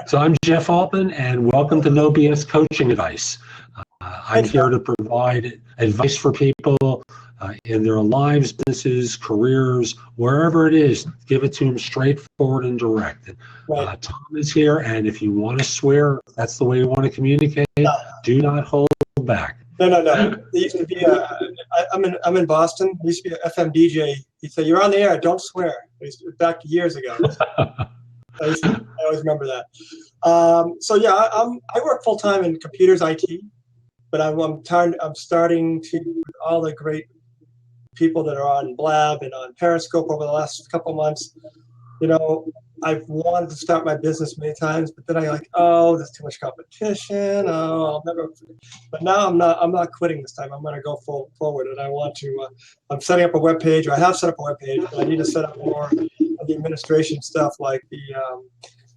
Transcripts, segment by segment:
So I'm Jeff Altman, and welcome to No BS Coaching Advice. I'm here to provide advice for people in their lives, businesses, careers, wherever it is. Give it to them straightforward and direct. Tom is here, and if you want to swear, that's the way you want to communicate. Do not hold back. No. There used to be I'm in Boston. There used to be an FM DJ. He'd say, "You're on the air. Don't swear." Back years ago. I always remember that. I work full time in computers IT, but I'm starting to, with all the great people that are on Blab and on Periscope over the last couple months. I've wanted to start my business many times, but then there's too much competition. I'll never. But now I'm not quitting this time. I'm going to go full forward, and I want to. I'm setting up a web page, or I have set up a web page, but I need to set up more of the administration stuff, like the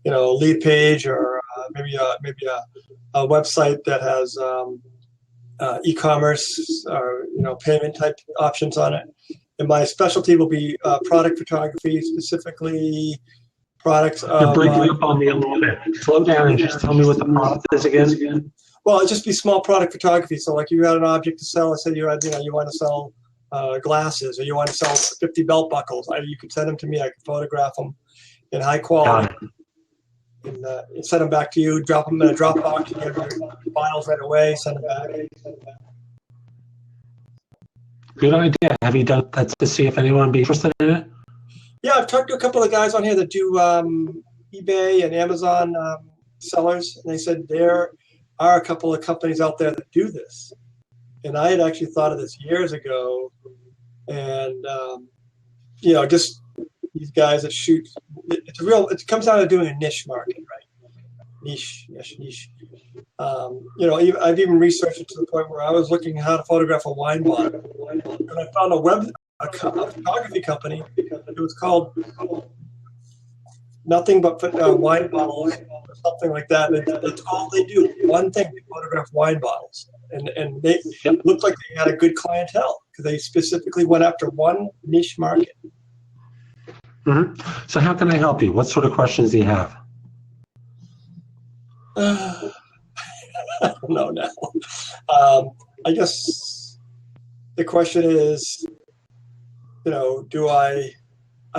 lead page, or maybe a website that has e-commerce or payment type options on it. And my specialty will be product photography, specifically products. You're breaking up on me a little bit. Slow down and just tell me what the product is again. Well, it'd just be small product photography. So, like, you had an object to sell. Let's say you want to sell glasses, or you want to sell 50 belt buckles. You could send them to me. I could photograph them in high quality and send them back to you. Drop them in a Dropbox. You get your files right away. Send them back. Good idea. Have you done that to see if anyone would be interested in it? Yeah, I've talked to a couple of guys on here that do eBay and Amazon sellers, and they said there are a couple of companies out there that do this. And I had actually thought of this years ago, and just these guys that shoot. It comes down to doing a niche market, right? Niche. I've even researched it to the point where I was looking at how to photograph a wine bottle, and I found a photography company. It was called Nothing But Wine Bottles, or something like that. That's all they do. One thing, they photograph wine bottles, and they looked like they had a good clientele because they specifically went after one niche market. Mm-hmm. So how can I help you? What sort of questions do you have? I don't know now. I guess the question is, do I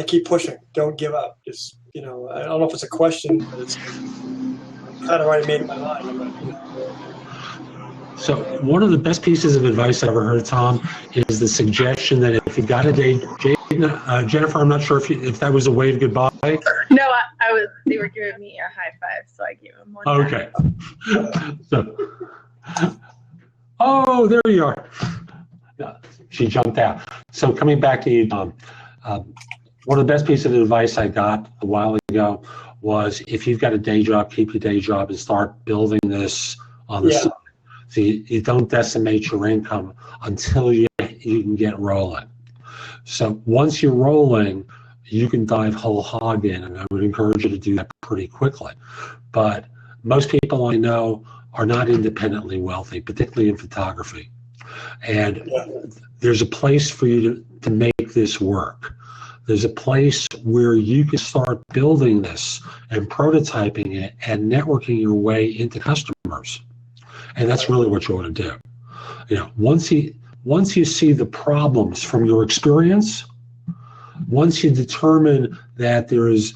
keep pushing? Don't give up. Just, I don't know if it's a question, but it's kind of already made in my mind. So one of the best pieces of advice I ever heard, Tom, is the suggestion that if you got a day, Jennifer, I'm not sure if that was a wave goodbye. No, I was. They were giving me a high five, so I gave them one. Okay. So, there you are. She jumped out. So coming back to you, Tom, one of the best pieces of advice I got a while ago was, if you've got a day job, keep your day job and start building this on the side. So you don't decimate your income until you can get rolling. So once you're rolling, you can dive whole hog in, and I would encourage you to do that pretty quickly. But most people I know are not independently wealthy, particularly in photography. And there's a place for you to make this work. There's a place where you can start building this and prototyping it and networking your way into customers. And that's really what you want to do. Once you see the problems from your experience, once you determine that there's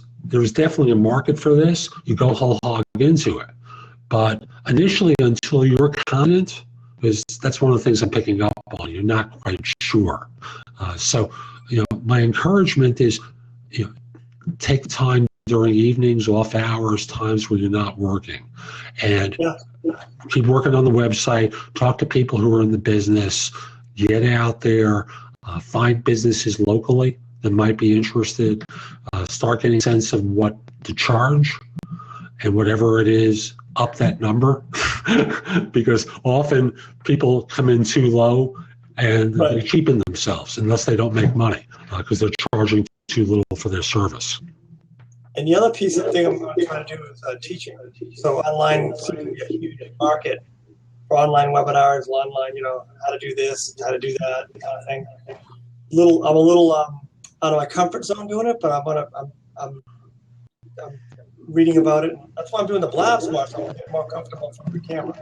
definitely a market for this, you go whole hog into it. But initially, until you're confident, because that's one of the things I'm picking up on, you're not quite sure. So my encouragement is, take time during evenings, off hours, times where you're not working, and keep working on the website, talk to people who are in the business, get out there, find businesses locally that might be interested, start getting a sense of what to charge, and whatever it is, up that number, because often people come in too low and they're keeping themselves unless they don't make money, because they're charging too little for their service. And the other piece of the thing I'm going to try to do is teaching. So online seems to be a huge market for online webinars, online, how to do this, how to do that, kind of thing. I'm a little out of my comfort zone doing it, but I'm I'm reading about it. That's why I'm doing the blabs more, so I get more comfortable from the camera.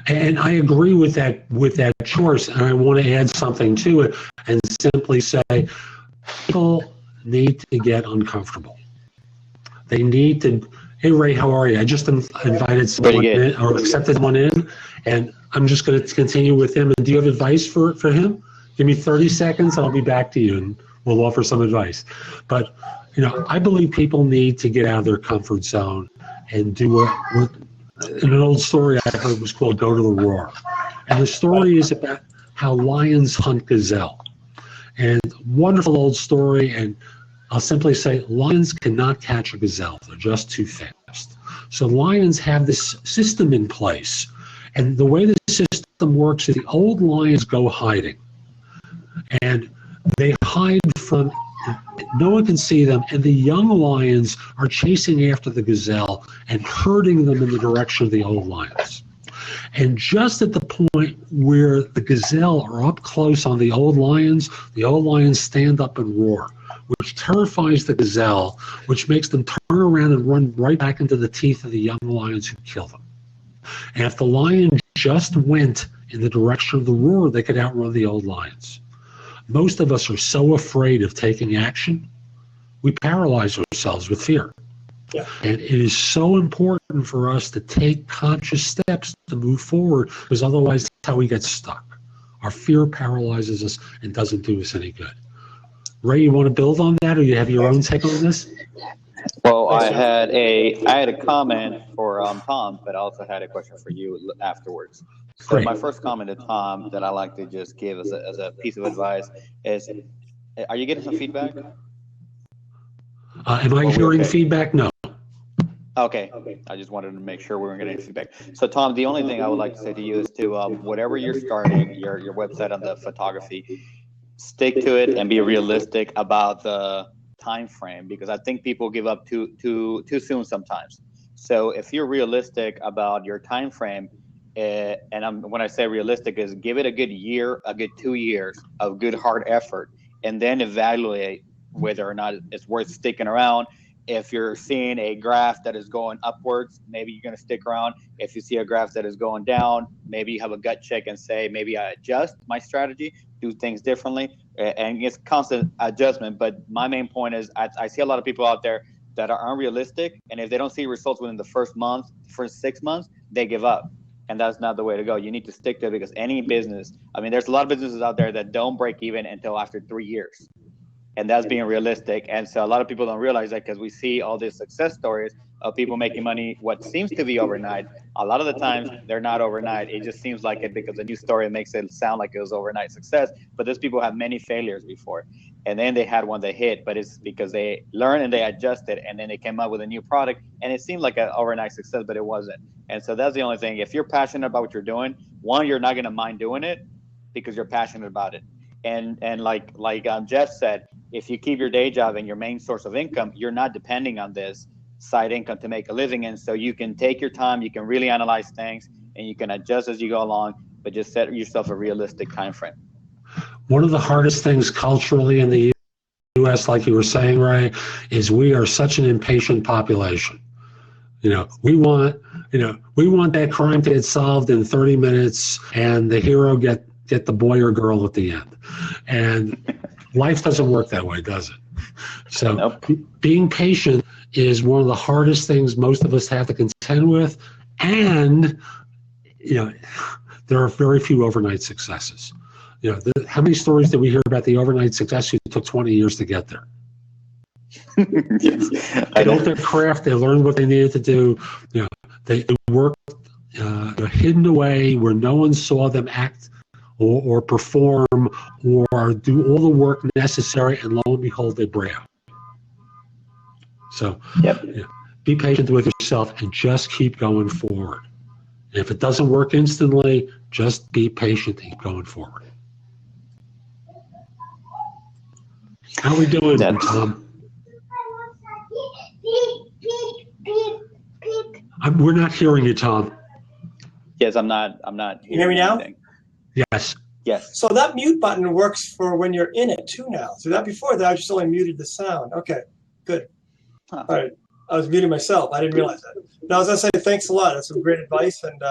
And I agree with that choice, and I want to add something to it and simply say people need to get uncomfortable. They need to. Hey Ray, how are you? I just invited someone in or accepted one in, and I'm just going to continue with him. And do you have advice for him? Give me 30 seconds, and I'll be back to you, and we'll offer some advice. But I believe people need to get out of their comfort zone and do what in an old story I heard was called "Go to the Roar," and the story is about how lions hunt gazelle. And wonderful old story, and I'll simply say lions cannot catch a gazelle. They're just too fast. So lions have this system in place. And the way the system works is the old lions go hiding. And they hide from, no one can see them, and the young lions are chasing after the gazelle and herding them in the direction of the old lions. And just at the point where the gazelle are up close on the old lions stand up and roar, which terrifies the gazelle, which makes them turn around and run right back into the teeth of the young lions who kill them. And if the lion just went in the direction of the roar, they could outrun the old lions. Most of us are so afraid of taking action, we paralyze ourselves with fear. Yeah. And it is so important for us to take conscious steps to move forward, because otherwise that's how we get stuck. Our fear paralyzes us and doesn't do us any good. Ray, you want to build on that, or you have your own take on this? Well, I had a comment for Tom, but I also had a question for you afterwards. So Great. My first comment to Tom that I like to just give as a piece of advice is, are you getting some feedback? Am I hearing feedback? No. Okay. I just wanted to make sure we weren't getting feedback. So Tom, the only thing I would like to say to you is to whatever you're starting, your website on the photography, stick to it and be realistic about the time frame, because I think people give up too soon sometimes. So if you're realistic about your time frame, when I say realistic, is give it a good year, a good 2 years of good hard effort, and then evaluate whether or not it's worth sticking around. If you're seeing a graph that is going upwards, maybe you're going to stick around. If you see a graph that is going down, maybe you have a gut check and say, maybe I adjust my strategy, do things differently. And it's constant adjustment. But my main point is I see a lot of people out there that are unrealistic. And if they don't see results within the first 6 months, they give up. And that's not the way to go. You need to stick to it, because any business, there's a lot of businesses out there that don't break even until after 3 years. And that's being realistic. And so a lot of people don't realize that, because we see all these success stories of people making money what seems to be overnight. A lot of the times they're not overnight. It just seems like it because the news story makes it sound like it was overnight success. But those people have many failures before. And then they had one that hit, but it's because they learned and they adjusted, and then they came up with a new product, and it seemed like an overnight success, but it wasn't. And so that's the only thing. If you're passionate about what you're doing, one, you're not going to mind doing it because you're passionate about it. And like Jeff said, if you keep your day job and your main source of income, you're not depending on this side income to make a living. And so you can take your time, you can really analyze things, and you can adjust as you go along, but just set yourself a realistic time frame. One of the hardest things culturally in the U.S., like you were saying, Ray, is we are such an impatient population. We want that crime to get solved in 30 minutes and the hero get the boy or girl at the end. And life doesn't work that way, does it? So nope. Being patient is one of the hardest things most of us have to contend with. And, there are very few overnight successes. How many stories did we hear about the overnight success who took 20 years to get there? Yes. They built their craft. They learned what they needed to do. They worked hidden away where no one saw them act or perform or do all the work necessary, and lo and behold, they break out. So be patient with yourself and just keep going forward. And if it doesn't work instantly, just be patient and keep going forward. How are we doing, Tom? We're not hearing you, Tom. Yes, I'm not. You hear me now? Anything. Yes. Yes. So that mute button works for when you're in it too now. So that before that, I just only muted the sound. Okay, good. All right. I was muting myself. I didn't realize that. No, I was gonna say thanks a lot. That's some great advice, and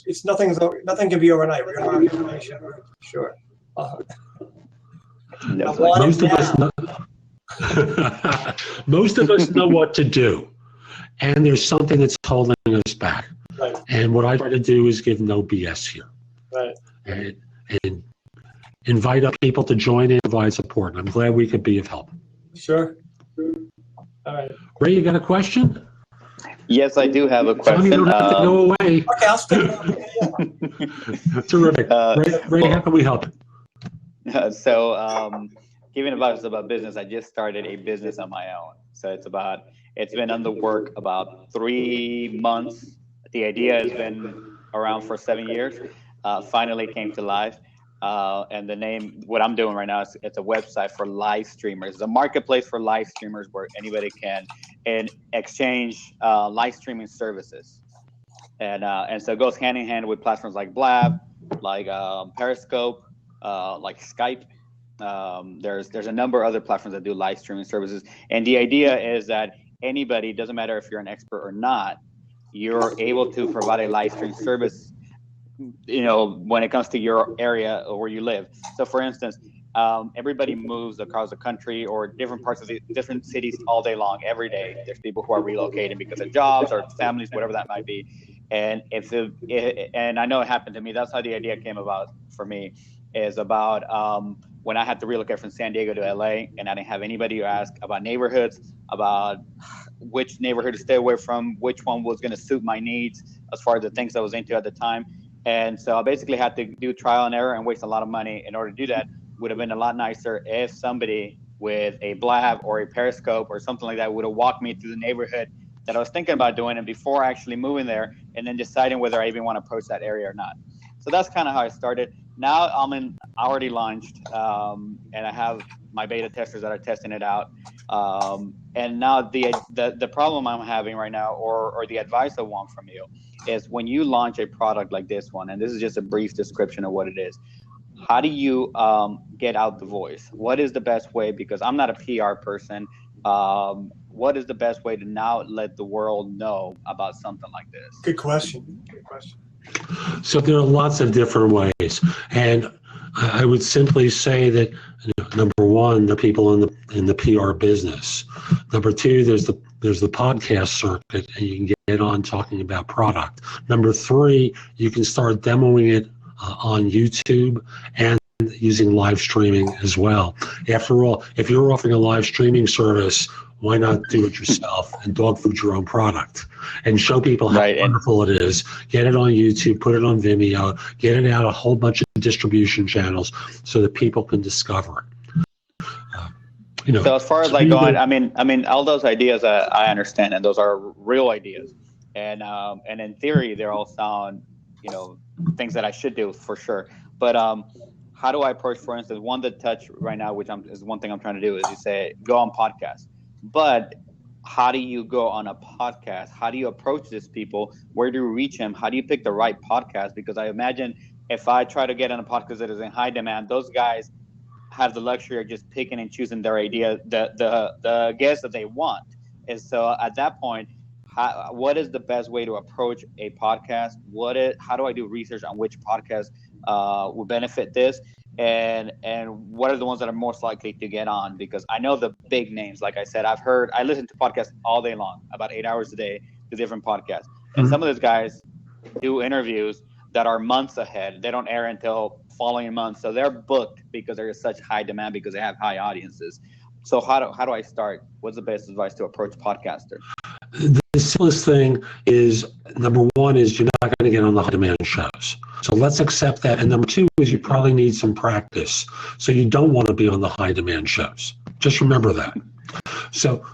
it's nothing can be overnight. We're gonna have information, sure. Most of us know, most of us know what to do, and there's something that's holding us back. Right. And what I try to do is give no BS here. Right. And invite up people to join in, provide support. And I'm glad we could be of help. Sure. All right. Ray, you got a question? Yes, I do have a question. You don't have to go away. Okay, I'll stick around. Terrific. Ray, how can we help? Giving advice about business, I just started a business on my own. So it's been under work about 3 months. The idea has been around for 7 years. Finally came to life. And the name, what I'm doing right now is it's a website for live streamers. It's a marketplace for live streamers where anybody can exchange live streaming services. And so it goes hand in hand with platforms like Blab, like Periscope, like Skype. There's a number of other platforms that do live streaming services. And the idea is that anybody, doesn't matter if you're an expert or not, you're able to provide a live stream service, when it comes to your area or where you live. So for instance, everybody moves across the country or different parts of the different cities all day long, every day. There's people who are relocating because of jobs or families, whatever that might be. And and I know it happened to me. That's how the idea came about for me, is about when I had to relocate from San Diego to LA, and I didn't have anybody to ask about neighborhoods, about which neighborhood to stay away from, which one was going to suit my needs as far as the things I was into at the time. And so I basically had to do trial and error and waste a lot of money. In order to do that, would have been a lot nicer if somebody with a Blab or a Periscope or something like that would have walked me through the neighborhood that I was thinking about doing, and before actually moving there, and then deciding whether I even want to approach that area or not. So that's kind of how I started. Now I already launched, and I have my beta testers that are testing it out. And now the problem I'm having right now, or the advice I want from you, is when you launch a product like this one, and this is just a brief description of what it is, how do you get out the voice? What is the best way? Because I'm not a PR person. What is the best way to now let the world know about something like this? Good question. So there are lots of different ways, and I would simply say that number one, the people in the PR business. Number two, there's the podcast circuit, and you can get on talking about product. Number three, you can start demoing it on YouTube and using live streaming as well. After all, if you're offering a live streaming service, why not do it yourself and dog food your own product and show people how wonderful it is? Get it on YouTube, put it on Vimeo, get it out a whole bunch of distribution channels so that people can discover it. So as far as like going, I mean, all those ideas I understand, and those are real ideas, and in theory they all sound, things that I should do for sure. But how do I approach, for instance, one that touch right now, which is one thing I'm trying to do, is you say go on podcasts. But how do you go on a podcast? How do you approach these people? Where do you reach them? How do you pick the right podcast? Because I imagine if I try to get on a podcast that is in high demand, those guys have the luxury of just picking and choosing their idea, the guests that they want. And so at that point, what is the best way to approach a podcast? How do I do research on which podcast will benefit this? And what are the ones that are most likely to get on? Because I know the big names. Like I said, I listen to podcasts all day long, about 8 hours a day, to different podcasts. And some of those guys do interviews that are months ahead. They don't air until following months. So they're booked because there is such high demand, because they have high audiences. So how do I start? What's the best advice to approach podcasters? The simplest thing is, number one, is you're not going to get on the high demand shows. So let's accept that. And number two is you probably need some practice. So you don't want to be on the high demand shows. Just remember that. So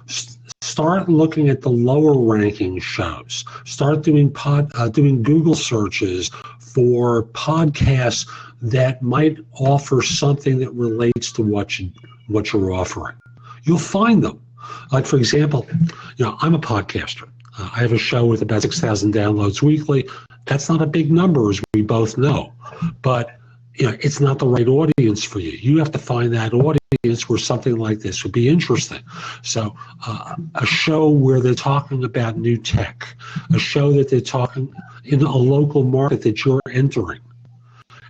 start looking at the lower ranking shows. Start doing Google searches for podcasts that might offer something that relates to what you're offering. You'll find them. Like, for example, I'm a podcaster. I have a show with about 6,000 downloads weekly. That's not a big number, as we both know. But it's not the right audience for you. You have to find that audience audience where something like this would be interesting. So a show where they're talking about new tech, a show that they're talking in a local market that you're entering,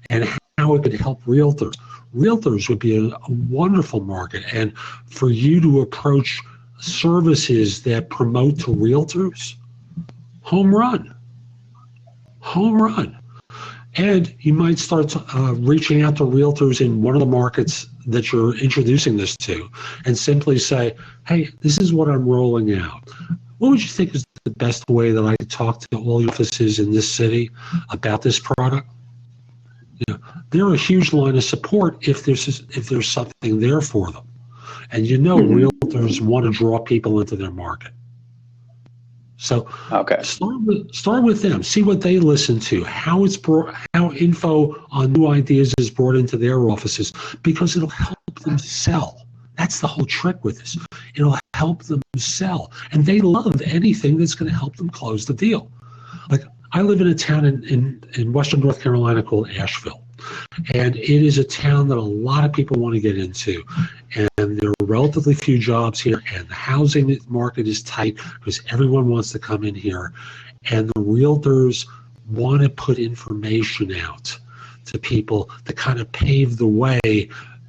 and how it could help realtors. Realtors would be a wonderful market, and for you to approach services that promote to realtors, home run. And you might start reaching out to realtors in one of the markets that you're introducing this to, and simply say, hey, this is what I'm rolling out. What would you think is the best way that I could talk to all your offices in this city about this product? They're a huge line of support if there's something there for them. And realtors want to draw people into their market. So start with them. See what they listen to, how info on new ideas is brought into their offices, because it'll help them sell. That's the whole trick with this. It'll help them sell. And they love anything that's going to help them close the deal. Like, I live in a town in western North Carolina called Asheville. And it is a town that a lot of people want to get into. And there are relatively few jobs here, and the housing market is tight because everyone wants to come in here. And the realtors want to put information out to people to kind of pave the way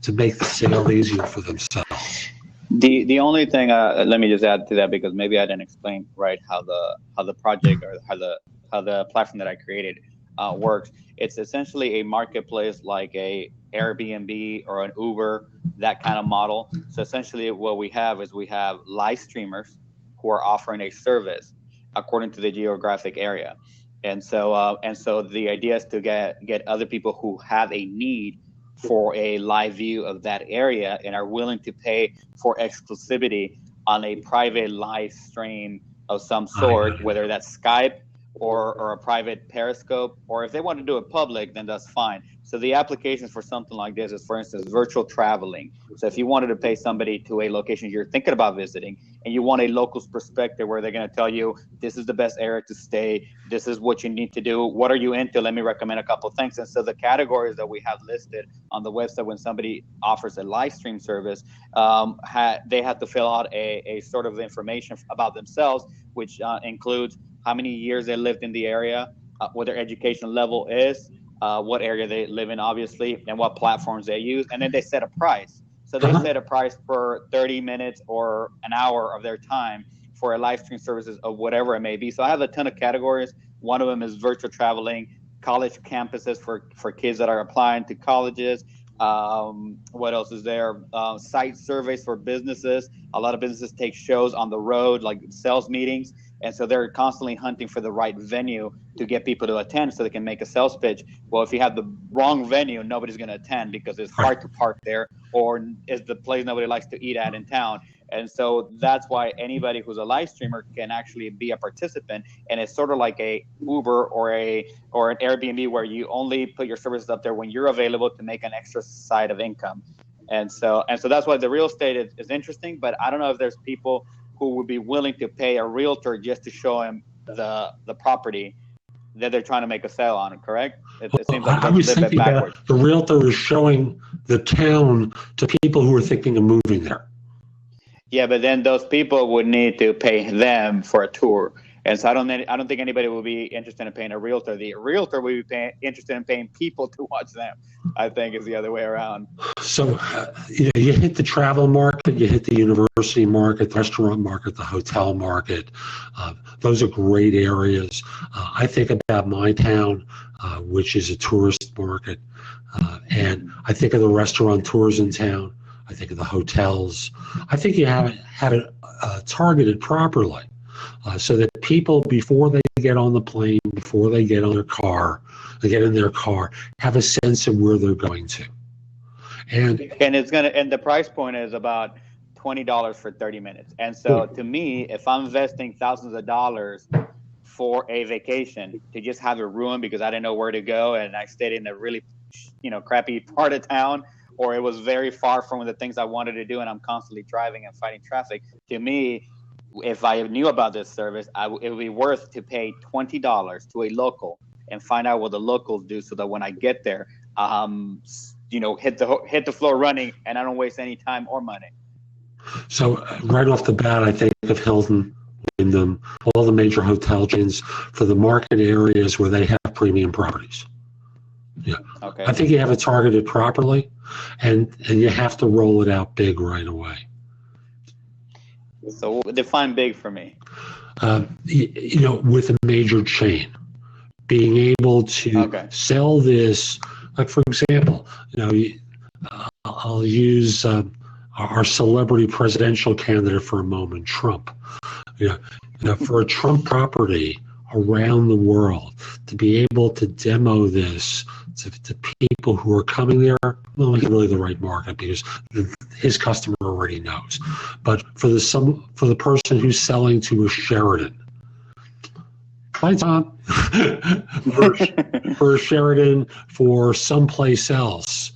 to make the sale easier for themselves. The only thing, let me just add to that, because maybe I didn't explain right how the project or how the platform that I created works. It's essentially a marketplace like a Airbnb or an Uber, that kind of model. So essentially what we have live streamers who are offering a service according to the geographic area. And so the idea is to get other people who have a need for a live view of that area and are willing to pay for exclusivity on a private live stream of some sort, whether that's Skype or a private Periscope, or if they want to do it public, then that's fine. So the applications for something like this is, for instance, virtual traveling. So if you wanted to pay somebody to a location you're thinking about visiting, and you want a local's perspective where they're going to tell you, this is the best area to stay, this is what you need to do, what are you into, let me recommend a couple of things. And so the categories that we have listed on the website when somebody offers a live stream service, they have to fill out a sort of information about themselves, which includes how many years they lived in the area, what their education level is, what area they live in, obviously, and what platforms they use. And then they set a price. So they set a price for 30 minutes or an hour of their time for a live stream services of whatever it may be. So I have a ton of categories. One of them is virtual traveling, college campuses for kids that are applying to colleges. What else is there? Site surveys for businesses. A lot of businesses take shows on the road, like sales meetings. And so they're constantly hunting for the right venue to get people to attend so they can make a sales pitch. Well, if you have the wrong venue, nobody's going to attend because it's hard to park there, or it's the place nobody likes to eat at in town. And so that's why anybody who's a live streamer can actually be a participant. And it's sort of like a Uber or an Airbnb, where you only put your services up there when you're available to make an extra side of income. And so that's why the real estate is interesting. But I don't know if there's people who would be willing to pay a realtor just to show him the property that they're trying to make a sale on, correct? It seems like I was thinking about the realtor is showing the town to people who are thinking of moving there. Yeah, but then those people would need to pay them for a tour. And so I don't think anybody will be interested in paying a realtor. The realtor will be interested in paying people to watch them. I think is the other way around. So you hit the travel market, you hit the university market, the restaurant market, the hotel market. Those are great areas. I think about my town, which is a tourist market. And I think of the restaurateurs in town. I think of the hotels. I think you haven't had it targeted properly. So that people, before they get on the plane, before they get on their car, they get in their car, have a sense of where they're going to. And the price point is about $20 for 30 minutes. And so to me, if I'm investing thousands of dollars for a vacation to just have it ruined because I didn't know where to go and I stayed in a really, crappy part of town, or it was very far from the things I wanted to do and I'm constantly driving and fighting traffic, to me, if I knew about this service, it would be worth to pay $20 to a local and find out what the locals do, so that when I get there, hit the floor running, and I don't waste any time or money. So right off the bat, I think of Hilton, Wyndham, all the major hotel chains for the market areas where they have premium properties. Yeah. Okay. I think you have it targeted properly, and you have to roll it out big right away. So define big for me. With a major chain, being able to sell this, like for example, I'll use our celebrity presidential candidate for a moment, Trump. For a Trump property around the world, to be able to demo this to people who are coming there, well, he's really the right market because his customer already knows. But for the person who's selling to a Sheraton, hi Tom, for a Sheraton, for someplace else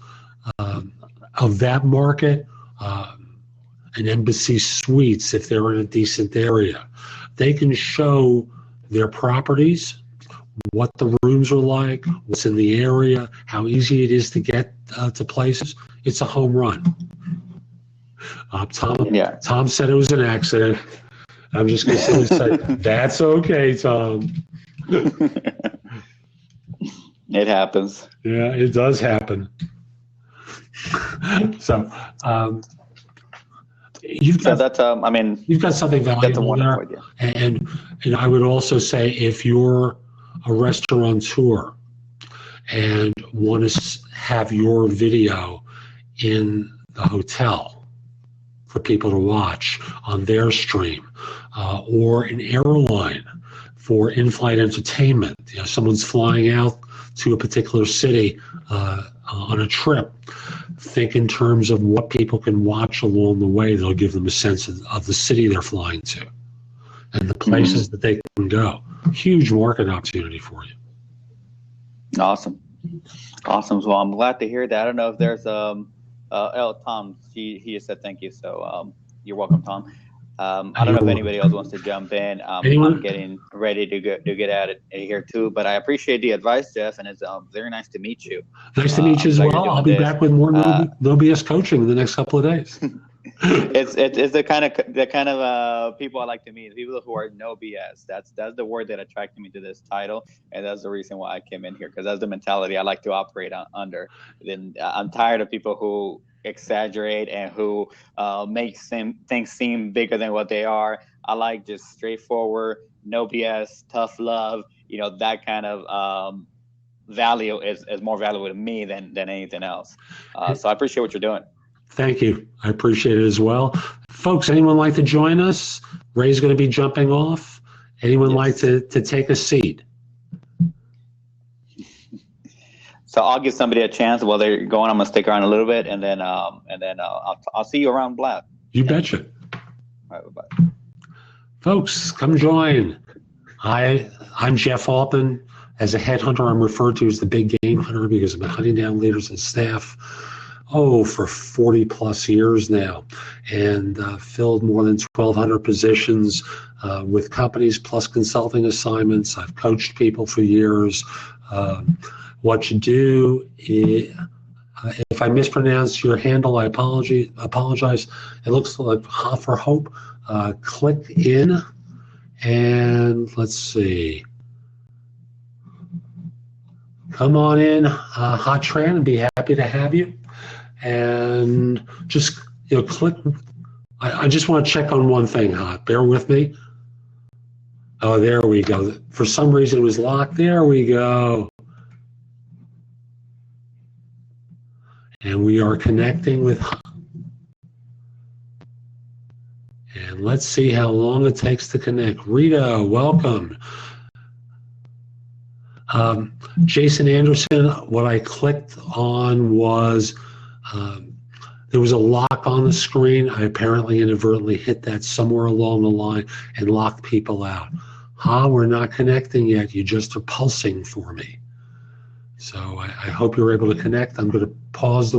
of that market, an Embassy Suites, if they're in a decent area, they can show their properties, what the rooms are like, what's in the area, how easy it is to get to places. It's a home run. Tom said it was an accident. I'm just going to say, that's okay, Tom. It happens. Yeah, it does happen. So, you've got something valuable there. And I would also say, if you're a restaurateur and want to have your video in the hotel for people to watch on their stream, or an airline for in-flight entertainment, someone's flying out to a particular city on a trip, think in terms of what people can watch along the way that'll give them a sense of the city they're flying to and the places that they can go. Huge market opportunity for you. Awesome. Well, I'm glad to hear that. I don't know if there's Tom, he just said thank you, so you're welcome, Tom. I don't know if anybody else wants to jump in. I'm getting ready to get at it here too, but I appreciate the advice, Jeff, and it's very nice to meet you. Nice to meet you as well. I'll be back with more no BS coaching in the next couple of days. It's the kind of people I like to meet, people who are no BS. That's the word that attracted me to this title, and that's the reason why I came in here, because that's the mentality I like to operate under. Then I'm tired of people who exaggerate and who make things seem bigger than what they are. I like just straightforward, no BS, tough love. That kind of value is more valuable to me than anything else. So I appreciate what you're doing. Thank you. I appreciate it as well. Folks, anyone like to join us? Ray's going to be jumping off. Anyone like to take a seat? So I'll give somebody a chance while they're going. I'm going to stick around a little bit, and then I'll see you around Blab. You betcha. All right, bye-bye. Folks, come join. I'm Jeff Altman. As a headhunter, I'm referred to as the big game hunter because I've been hunting down leaders and staff for 40 plus years now, and filled more than 1,200 positions with companies plus consulting assignments. I've coached people for years. What you do is, if I mispronounce your handle, I apologize. It looks like Hot for Hope. Click in, and let's see. Come on in, Hot Tran, and be happy to have you. And just click. I just want to check on one thing, Hot. Bear with me. Oh, there we go. For some reason it was locked. There we go. And we are connecting with Hot. And let's see how long it takes to connect. Rita, welcome. Jason Anderson, what I clicked on was there was a lock on the screen. I apparently inadvertently hit that somewhere along the line and locked people out. We're not connecting yet. You just are pulsing for me. So I hope you're able to connect. I'm going to pause the